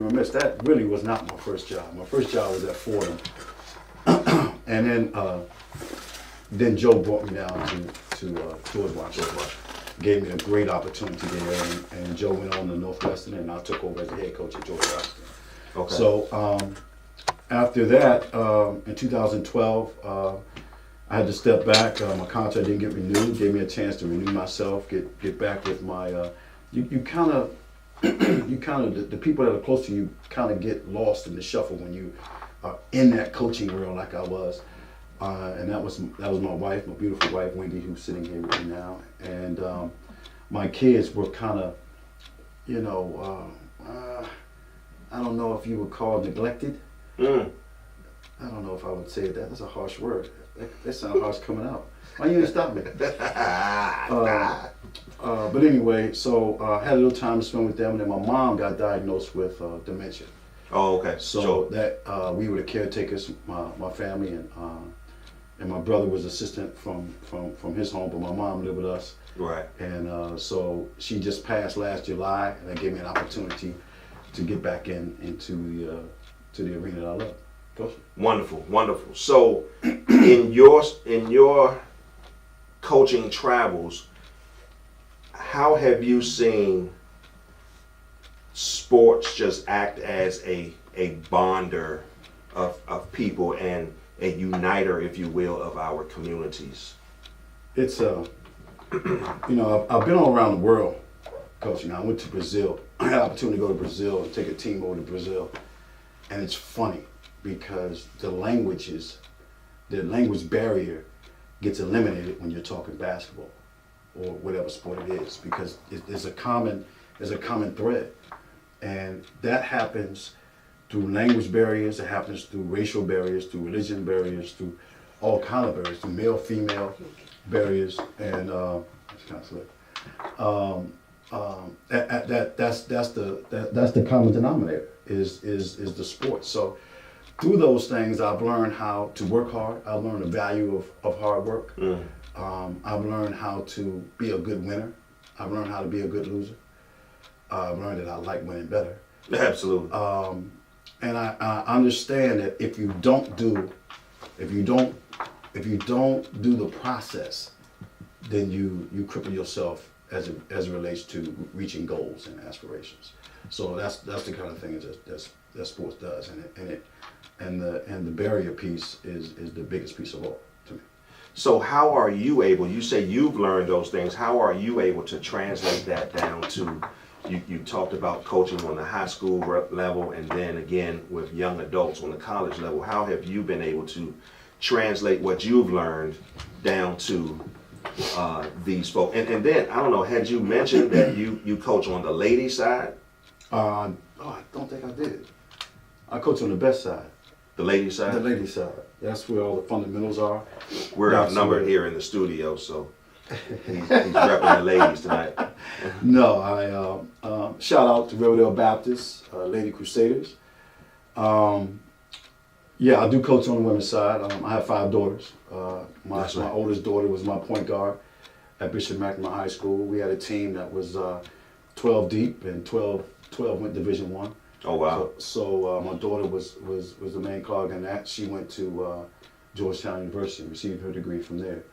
remiss. That really was not my first job. My first job was at Fordham, and then Joe brought me down to George Washington. Gave me a great opportunity there, and Joe went on to Northwestern, and I took over as the head coach at George Washington. Okay. So after that, in 2012, I had to step back. My contract didn't get renewed. Gave me a chance to renew myself, get back with my. You kind of the people that are close to you kind of get lost in the shuffle when you are in that coaching world like I was. And that was my wife, my beautiful wife, Wendy, who's sitting here with me now. And my kids were kind of, I don't know if you would call it neglected. I don't know if I would say that. That's a harsh word. That sounds harsh coming out. Why you didn't stop me? But anyway, so I had a little time to spend with them, and then my mom got diagnosed with dementia. Oh, okay. So that we were the caretakers, my family, and my brother was assistant from his home, but my mom lived with us. Right. And so she just passed last July, and that gave me an opportunity to get back into the arena that I love. Coach. Wonderful, wonderful. So in your coaching travels, how have you seen sports just act as a bonder of people and a uniter, if you will, of our communities? It's I've been all around the world coaching. I went to Brazil. I had an opportunity to go to Brazil and take a team over to Brazil, and it's funny because the language barrier gets eliminated when you're talking basketball or whatever sport it is, because there's a common thread, and that happens through language barriers. It happens through racial barriers, through religion barriers, through all kind of barriers, through male female barriers, and that's kind of slick. That's the common denominator is the sport. So through those things, I've learned how to work hard. I've learned the value of hard work. I've learned how to be a good winner. I've learned how to be a good loser. I've learned that I like winning better. Absolutely. And I understand that if you don't do the process, then you cripple yourself as it relates to reaching goals and aspirations. So that's the kind of thing that sports does, and the barrier piece is the biggest piece of all to me. So how are you able? You say you've learned those things. How are you able to translate that down to? You talked about coaching on the high school level, and then again with young adults on the college level. How have you been able to translate what you've learned down to these folks? And then, I don't know, had you mentioned that you coach on the ladies' side? I don't think I did. I coach on the best side. The ladies' side? The ladies' side. That's where all the fundamentals are. We're outnumbered here in the studio, so he's repping the ladies tonight. No, I shout out to Riverdale Baptist, Lady Crusaders. Yeah, I do coach on the women's side. I have 5 daughters. My oldest daughter was my point guard at Bishop McNamara High School. We had a team that was 12 deep, and 12 went Division I. Oh wow! So my daughter was the main cog in that. She went to Georgetown University and received her degree from there.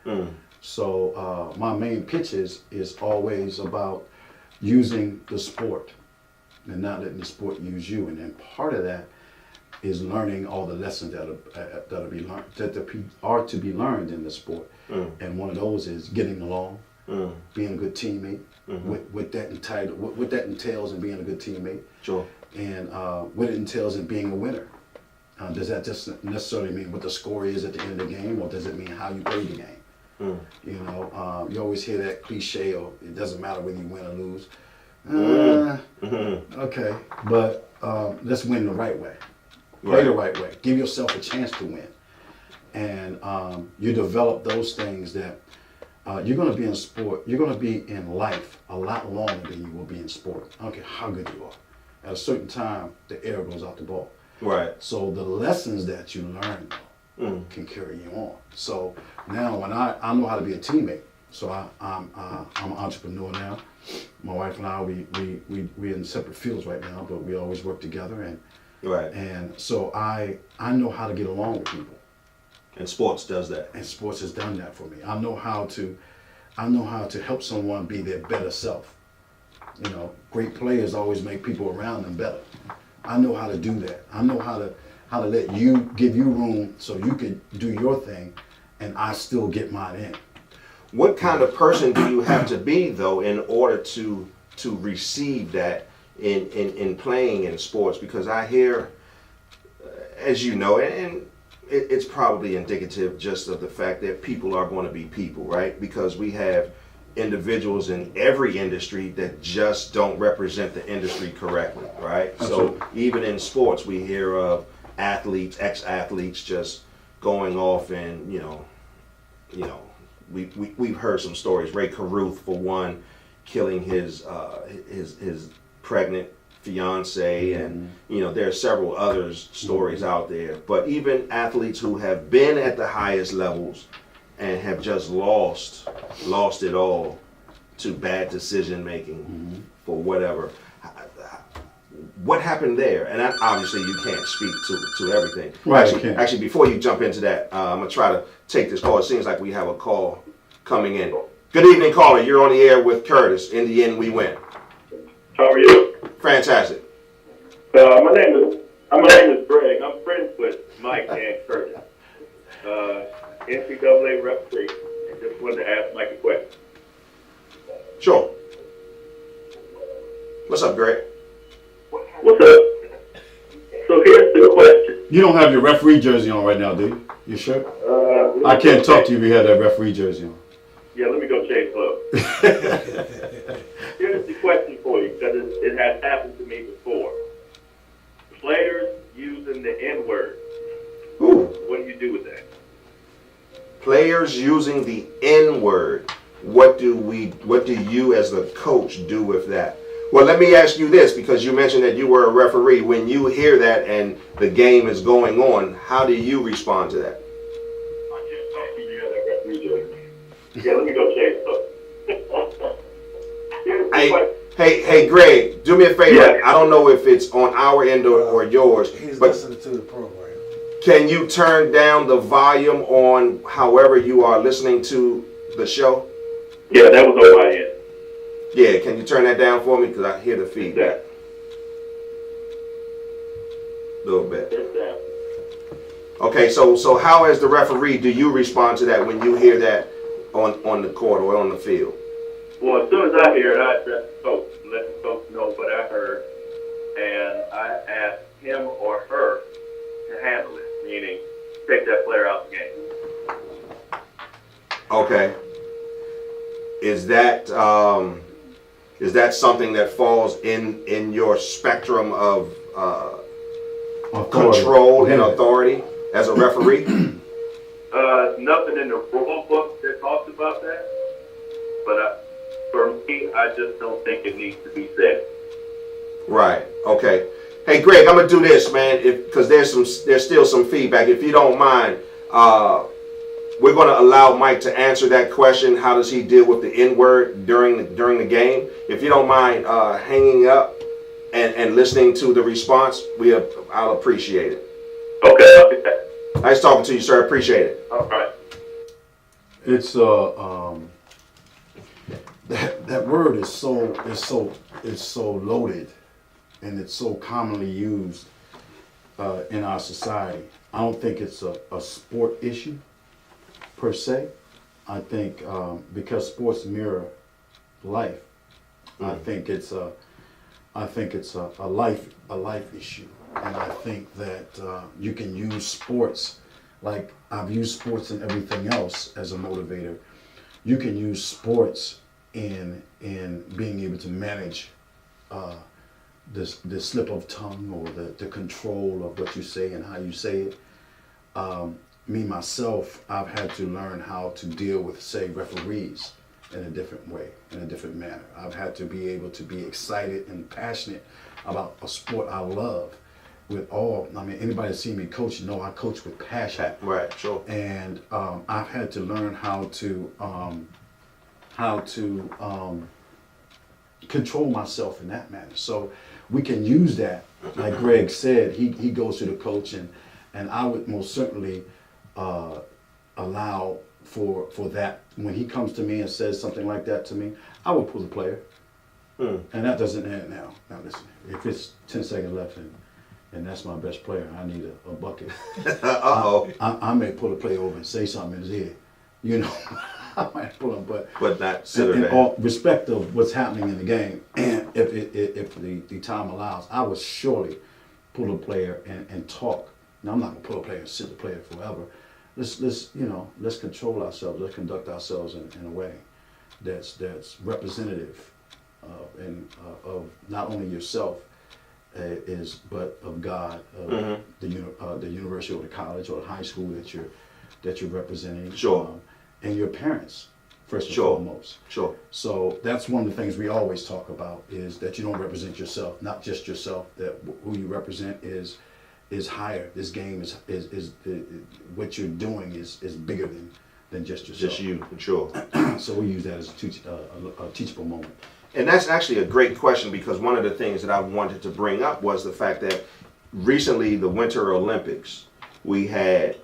So my main pitch is always about using the sport and not letting the sport use you. And then part of that is learning all the lessons that are to be learned in the sport. And one of those is getting along, being a good teammate. What that entails in being a good teammate. Sure. And what it entails in being a winner. Does that just necessarily mean what the score is at the end of the game, or does it mean how you play the game? You always hear that cliche, or it doesn't matter whether you win or lose. Okay, but let's win the right way. Play the right way. Give yourself a chance to win. And you develop those things that you're going to be in sport. You're going to be in life a lot longer than you will be in sport. I don't care how good you are. At a certain time, the air goes out the ball. Right. So the lessons that you learn can carry you on. So now when I know how to be a teammate, so I'm an entrepreneur now. my wife and I, we in separate fields right now, but we always work together, Right. and so I know how to get along with people, And sports does that. and sports has done that for me. I know how to help someone be their better self. You know, great players always make people around them better. I know how to do that. I know how to let you give you room so you can do your thing, and I still get mine in. What kind of person do you have to be, though, in order to receive that in playing in sports? Because I hear, as you know, and it's probably indicative just of the fact that people are going to be people, right? Because we have individuals in every industry that just don't represent the industry correctly, right? Absolutely. So even in sports, we hear of athletes, ex-athletes just going off and, we've heard some stories. Ray Caruth, for one, killing his pregnant fiance, and there are several other stories out there. But even athletes who have been at the highest levels and have just lost it all to bad decision making for whatever. What happened there? And obviously you can't speak to everything. Right, Actually, before you jump into that, I'm gonna try to take this call. It seems like we have a call coming in. Good evening, caller. You're on the air with Curtis. In the end, we win. How are you? Fantastic. My name is Greg. I'm friends with Mike and Curtis. NCAA referee. I just wanted to ask Mike a question. Sure. What's up, Greg? What's up? So here's the question. You don't have your referee jersey on right now, do you? You sure? I can't talk to you if you have that referee jersey on. Yeah, let me go change clothes. Here's the question for you, because it has happened to me before. Players using the N-word. Ooh. What do you do with that? Players using the N-word. What do you as the coach do with that? Well, let me ask you this, because you mentioned that you were a referee. When you hear that and the game is going on, how do you respond to that? I can't talk to you at that referee jersey. Yeah, let me go change clothes. Hey, Greg, do me a favor. Yeah. I don't know if it's on our end or yours, He's but listening to the program. can you turn down the volume on however you are listening to the show? Yeah, that was on my end. Yeah, can you turn that down for me? Because I hear the feedback. A little bit. Okay, so how as the referee do you respond to that when you hear that on the court or on the field? Well, as soon as I hear it, I address the coach and let the coach know what I heard, and I ask him or her to handle it, meaning take that player out the game. Okay. Is that something that falls in your spectrum of control and authority as a referee? Nothing in the rule book that talks about that, but for me, I just don't think it needs to be said. Right. Okay. Hey, Greg, I'm gonna do this, man, because there's still some feedback. If you don't mind, we're gonna allow Mike to answer that question. How does he deal with the N-word during the game? If you don't mind hanging up and listening to the response, I'll appreciate it. Okay, I'll get that. Nice talking to you, sir. Appreciate it. All right. It's that word is so loaded, and it's so commonly used in our society. I don't think it's a sport issue per se. I think because sports mirror life, I think it's a life issue, and I think that you can use sports, like I've used sports and everything else as a motivator. You can use sports in being able to manage the slip of tongue or the control of what you say and how you say it. Me myself, I've had to learn how to deal with, say, referees in a different way, in a different manner. I've had to be able to be excited and passionate about a sport I love. Anybody that's seen me coach, know I coach with passion. Right, sure. And I've had to learn how to control myself in that manner. So we can use that. Like Greg said, he goes to the coach, and I would most certainly allow for that. When he comes to me and says something like that to me, I would pull the player. And that doesn't end now. Now listen, if it's 10 seconds left and that's my best player, I need a bucket. I may pull the player over and say something in his ear. You know, I might pull him, but not sit in there. all respect of what's happening in the game, and if the time allows, I would surely pull a player and talk. Now I'm not gonna pull a player and sit the player forever. Let's control ourselves. Let's conduct ourselves in a way that's representative of not only yourself but of God, the university or the college or the high school that you're representing. Sure. And your parents, first and Sure. foremost. Sure. So that's one of the things we always talk about, is that you don't represent yourself, not just yourself, that who you represent is higher. This game is what you're doing is bigger than just yourself. Just you, sure. So we use that as a teachable moment. And that's actually a great question, because one of the things that I wanted to bring up was the fact that recently, the Winter Olympics, we had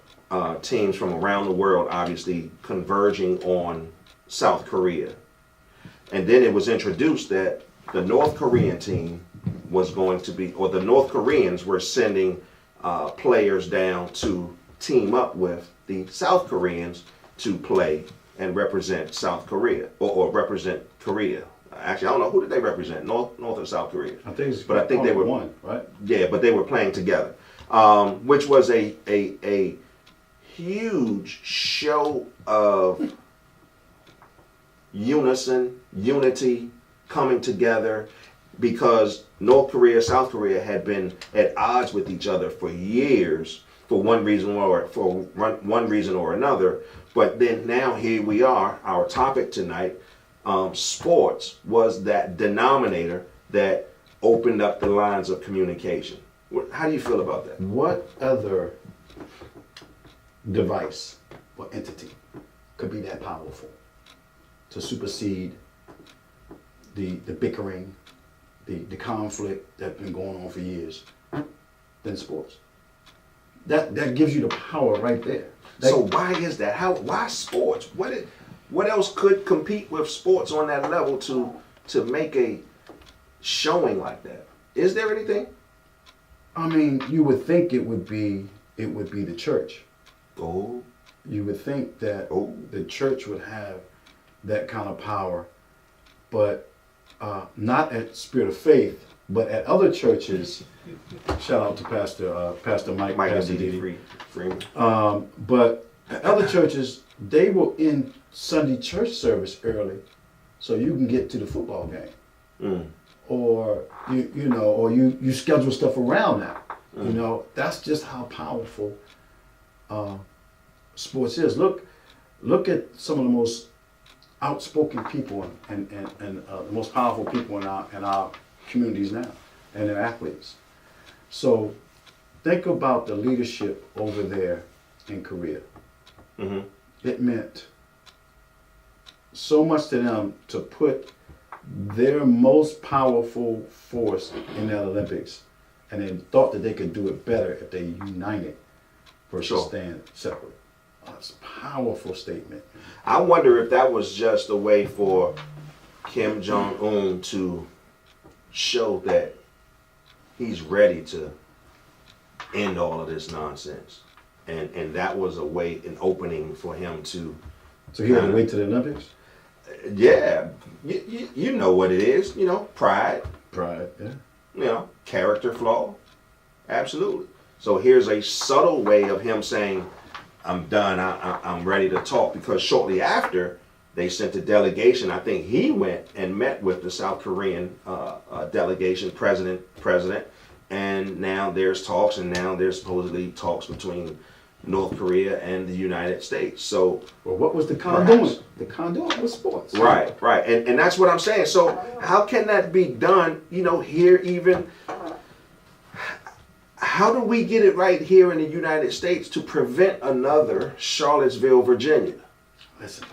teams from around the world obviously converging on South Korea. And then it was introduced that the North Korean team was going to be, or the North Koreans were sending players down to team up with the South Koreans to play and represent South Korea, or represent Korea. Actually, I don't know, who did they represent, North or South Korea? I think they were one, right? Yeah, but they were playing together, which was a huge show of unity, coming together, because North Korea, South Korea had been at odds with each other for years for one reason or another. But then now here we are. Our topic tonight, sports, was that denominator that opened up the lines of communication. How do you feel about that? What other device or entity could be that powerful to supersede the bickering, the conflict that's been going on for years than sports? That gives you the power right there. So why is that? Why sports? What else could compete with sports on that level to make a showing like that? Is there anything? I mean, you would think it would be the church. Oh. You would think that the church would have that kind of power, but not at Spirit of Faith, but at other churches. Shout out to Pastor Mike Pastor Didi. Freeman. But at other churches, they will end Sunday church service early, so you can get to the football game, or you schedule stuff around that. You know, that's just how powerful sports is. Look at some of the most outspoken people and the most powerful people in our communities now, and their athletes. So think about the leadership over there in Korea. Mm-hmm. It meant so much to them to put their most powerful force in the Olympics, and they thought that they could do it better if they united versus stand separate. That's a powerful statement. I wonder if that was just a way for Kim Jong-un to show that he's ready to end all of this nonsense. And that was an opening for him to... So he had to wait to the Olympics? Yeah. You know what it is. You know, pride. Pride, yeah. You know, character flaw. Absolutely. So here's a subtle way of him saying, I'm done, I'm ready to talk, because shortly after, they sent a delegation. I think he went and met with the South Korean delegation, president, and now there's talks, and now there's supposedly talks between North Korea and the United States. So, well, what was the conduit? The conduit was sports. Right, and that's what I'm saying. So how can that be done? You know, here even. How do we get it right here in the United States to prevent another Charlottesville, Virginia? Listen,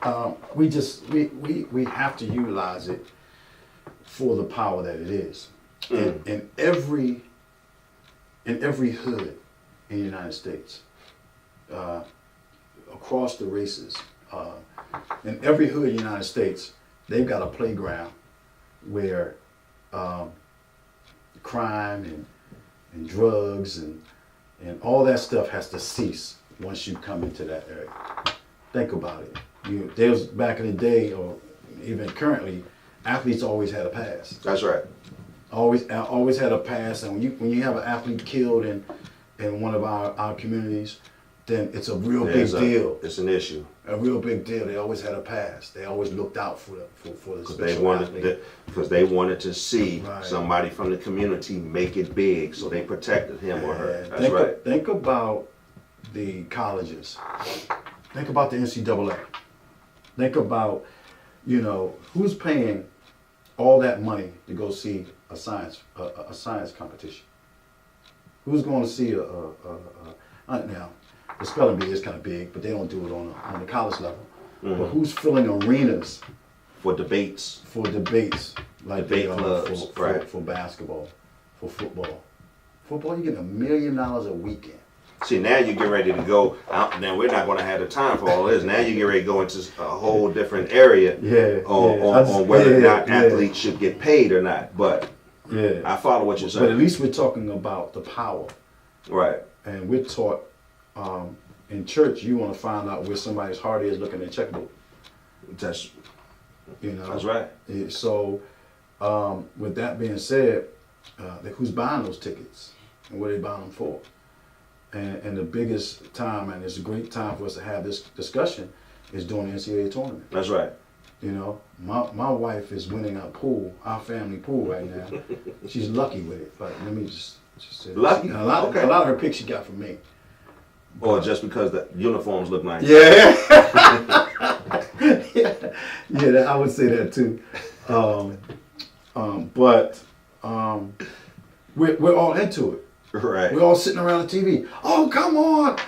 man. We have to utilize it for the power that it is. In every hood in the United States, across the races, in every hood in the United States, they've got a playground where crime and drugs and all that stuff has to cease once you come into that area. Think about it. There's back in the day, or even currently, athletes always had a pass. That's right. Always had a pass, and when you have an athlete killed in one of our communities, then it's a real big deal. It's an issue. A real big deal. They always had a pass. They always looked out for the Because special they wanted to see Right. somebody from the community make it big, so they protected him or her. Yeah, That's right. Think about the colleges. Think about the NCAA. Think about, who's paying all that money to go see a science competition. Who's going to see now the spelling bee is kind of big, but they don't do it on the college level. But who's filling arenas For debates. like Debate they are clubs, right. for basketball, for football? Football, you get $1 million a weekend. See, now you get ready to go. Now we're not going to have the time for all this. Now you get ready to go into a whole different area on whether or not athletes should get paid or not. But I follow what you're saying. But at least we're talking about the power. Right. And we're taught in church, you want to find out where somebody's heart is looking at checkbook. That's That's right. So with that being said, who's buying those tickets and what are they buying them for? And the biggest time, and it's a great time for us to have this discussion, is during the NCAA tournament. That's right. My wife is winning our family pool right now. She's lucky with it, but let me just say that. Lucky? A lot of her picks she got from me. Or just because the uniforms look nice. Yeah. yeah, I would say that too. But we're all into it. Right. We're all sitting around the TV. Oh, come on!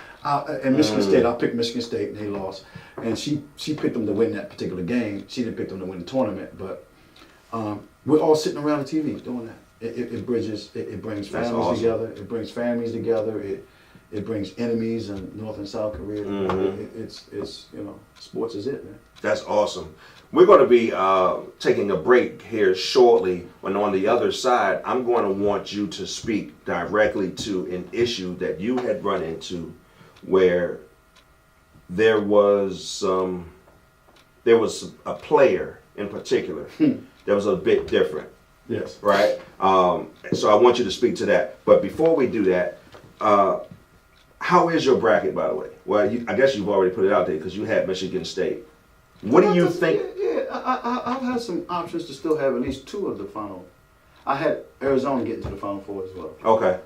And Michigan State, I picked Michigan State, and they lost. And she picked them to win that particular game. She didn't pick them to win the tournament, but we're all sitting around the TV doing that. It brings families together. It brings families together. It brings enemies in North and South Korea. It's sports is it, man. That's awesome. We're going to be taking a break here shortly, and on the other side, I'm going to want you to speak directly to an issue that you had run into where there was a player in particular that was a bit different. Yes. Right? So I want you to speak to that. But before we do that, how is your bracket, by the way? Well, I guess you've already put it out there because you had Michigan State. What do you think? Yeah, I've had some options to still have at least two of the final. I had Arizona get into the Final Four as well. Okay.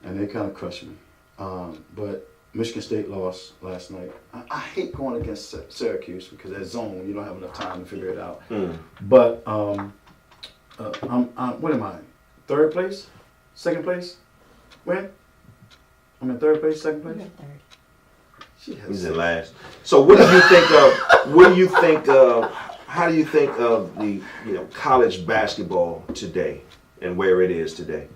And they kind of crushed me. But Michigan State lost last night. I hate going against Syracuse because that zone, you don't have enough time to figure it out. But I'm what am I? Third place? Second place? When? I'm in third place, second place? He's in last. So what do you think of? What do you think of? How do you think of the college basketball today and where it is today,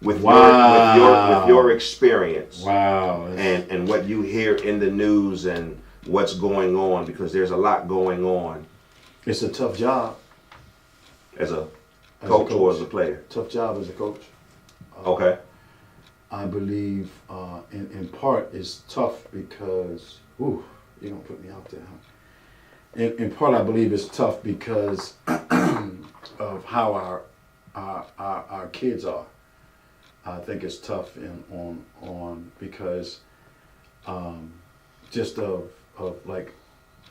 with your experience? Wow. And what you hear in the news and what's going on, because there's a lot going on. It's a tough job. As a coach or as a player? Tough job as a coach. Okay. I believe in part it's tough because, you're going to put me out there, huh? In part I believe it's tough because of how our kids are. I think it's tough on because just of like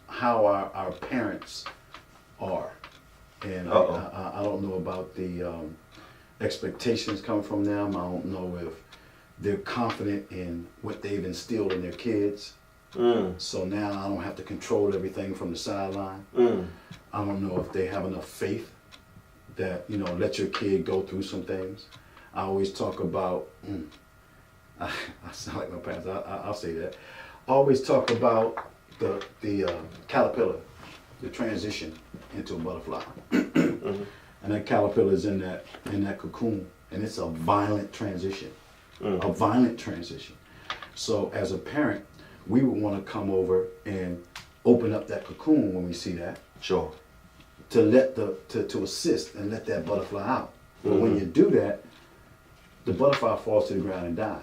how our parents are. And I don't know about the expectations coming from them. I don't know if they're confident in what they've instilled in their kids. So now I don't have to control everything from the sideline. I don't know if they have enough faith that, let your kid go through some things. I always talk about, I sound like my parents, I'll say that. I always talk about the caterpillar, the transition into a butterfly. and that caterpillar is in that cocoon, and it's a violent transition, a violent transition. So as a parent, we would want to come over and open up that cocoon when we see that, Sure. to let to assist and let that butterfly out. But when you do that, the butterfly falls to the ground and dies.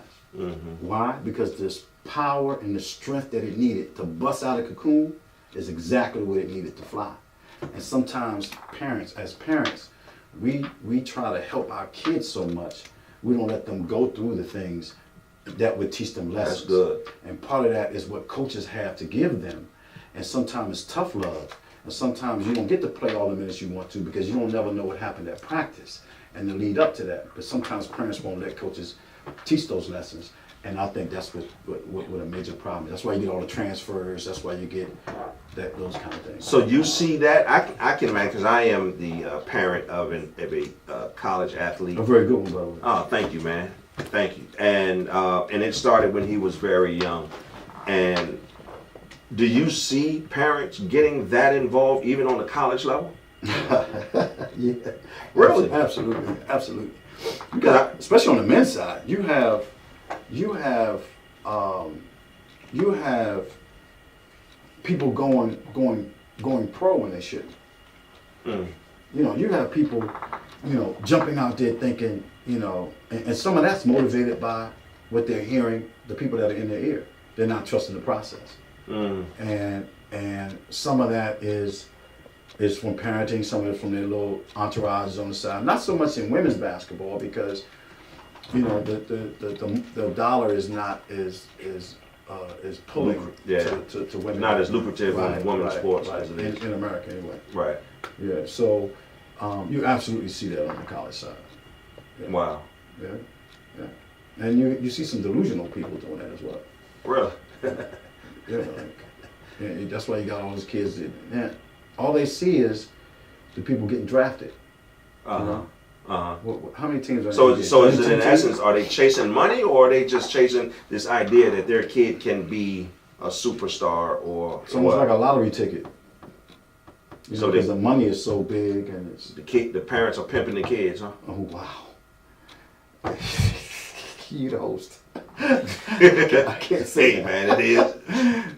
Why? Because this power and the strength that it needed to bust out a cocoon is exactly what it needed to fly. And sometimes as parents, we try to help our kids so much, we don't let them go through the things that would teach them lessons. That's good. And part of that is what coaches have to give them. And sometimes it's tough love. And sometimes you don't get to play all the minutes you want to because you don't never know what happened at practice and the lead up to that. But sometimes parents won't let coaches teach those lessons. And I think that's what a major problem is. That's why you get all the transfers. That's why you get those kind of things. So you see that? I can imagine, because I am the parent of a college athlete. A very good one, by the way. Oh, thank you, man. Thank you. And it started when he was very young. And do you see parents getting that involved even on the college level? Yeah. Really? Absolutely. You got, especially on the men's side, you have people going pro when they shouldn't. You have people, jumping out there thinking, and some of that's motivated by what they're hearing, the people that are in their ear. They're not trusting the process. And some of that is from parenting, some of it from their little entourages on the side. Not so much in women's basketball because the dollar is not is pulling to women. Not as lucrative in women's sports as it is in America anyway. Right. Yeah. So you absolutely see that on the college side. Yeah. Wow. Yeah. And you see some delusional people doing that as well. Really? That's why you got all those kids that, all they see is the people getting drafted. How many teams are so there? So is it in essence, are they chasing money or are they just chasing this idea that their kid can be a superstar or it's almost like a lottery ticket. So because the money is so big and it's the parents are pimping the kids, huh? Oh wow. You the host. I can't say that. Man, it is.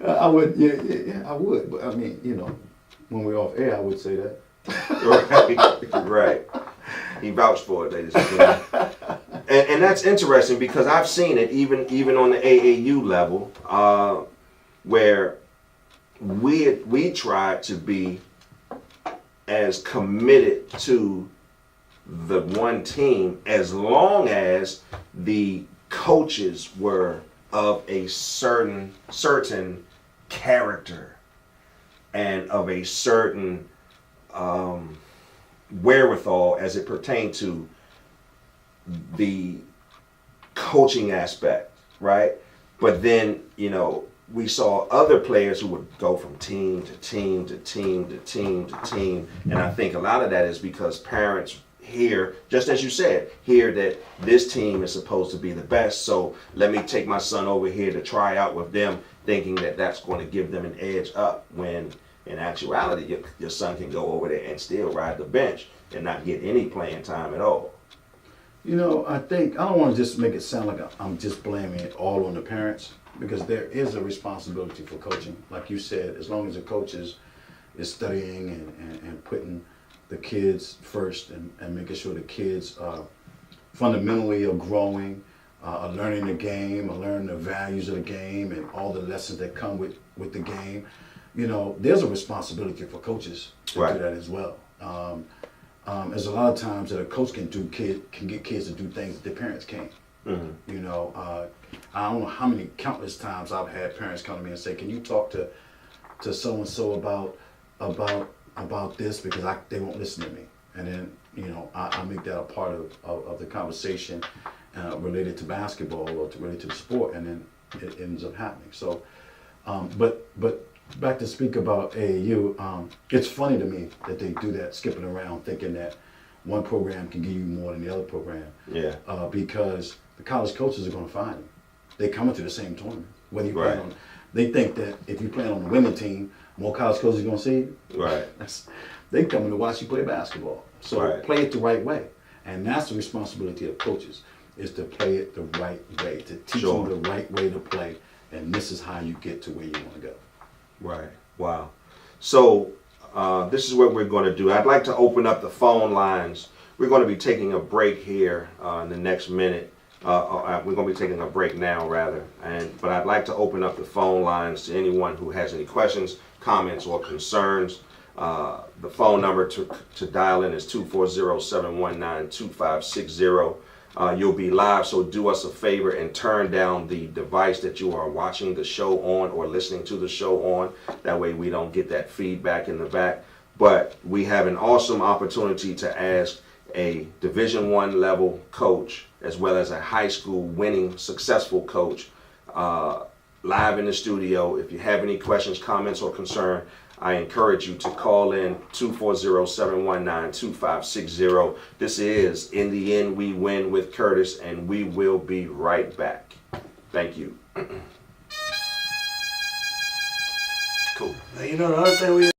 I would, yeah, I would. But I mean, when we're off air, I would say that. Right. He vouched for it, ladies and gentlemen. And that's interesting because I've seen it even on the AAU level, where we try to be as committed to the one team as long as the coaches were of a certain character and of a certain wherewithal as it pertained to the coaching aspect, right? But then, we saw other players who would go from team to team to team to team to team. And I think a lot of that is because parents hear, just as you said, hear that this team is supposed to be the best. So let me take my son over here to try out with them, thinking that that's going to give them an edge up, when in actuality, your son can go over there and still ride the bench and not get any playing time at all. I think, I don't want to just make it sound like I'm just blaming it all on the parents, because there is a responsibility for coaching. Like you said, as long as the coach is studying and putting the kids first and making sure the kids fundamentally are growing, are learning the game, are learning the values of the game and all the lessons that come with the game. There's a responsibility for coaches to do that as well. There's a lot of times that a coach can get kids to do things that their parents can't. I don't know how many countless times I've had parents come to me and say, "Can you talk to so and so about this, because they won't listen to me." And then I make that a part of the conversation related to basketball or related to the sport, and then it ends up happening. So, but back to speak about AAU, it's funny to me that they do that, skipping around, thinking that one program can give you more than the other program. Yeah. Because the college coaches are going to find them. They come into the same tournament. Whether you play on, they think that if you play on the winning team, more college coaches are going to see you. Right. They coming to watch you play basketball. So Right. play it the right way. And that's the responsibility of coaches, is to play it the right way, to teach Sure. them the right way to play. And this is how you get to where you want to go. Right. Wow. So this is what we're going to do. I'd like to open up the phone lines. We're going to be taking a break here in the next minute. We're going to be taking a break now, rather. But I'd like to open up the phone lines to anyone who has any questions, comments, or concerns. The phone number to dial in is 240-719-2560. You'll be live, so do us a favor and turn down the device that you are watching the show on or listening to the show on. That way we don't get that feedback in the back. But we have an awesome opportunity to ask a Division I level coach as well as a high school winning successful coach live in the studio. If you have any questions, comments, or concern, I encourage you to call in 240-719-2560. This is In the End We Win with Curtis, and we will be right back. Thank you. Cool. Now, you know, the other thing we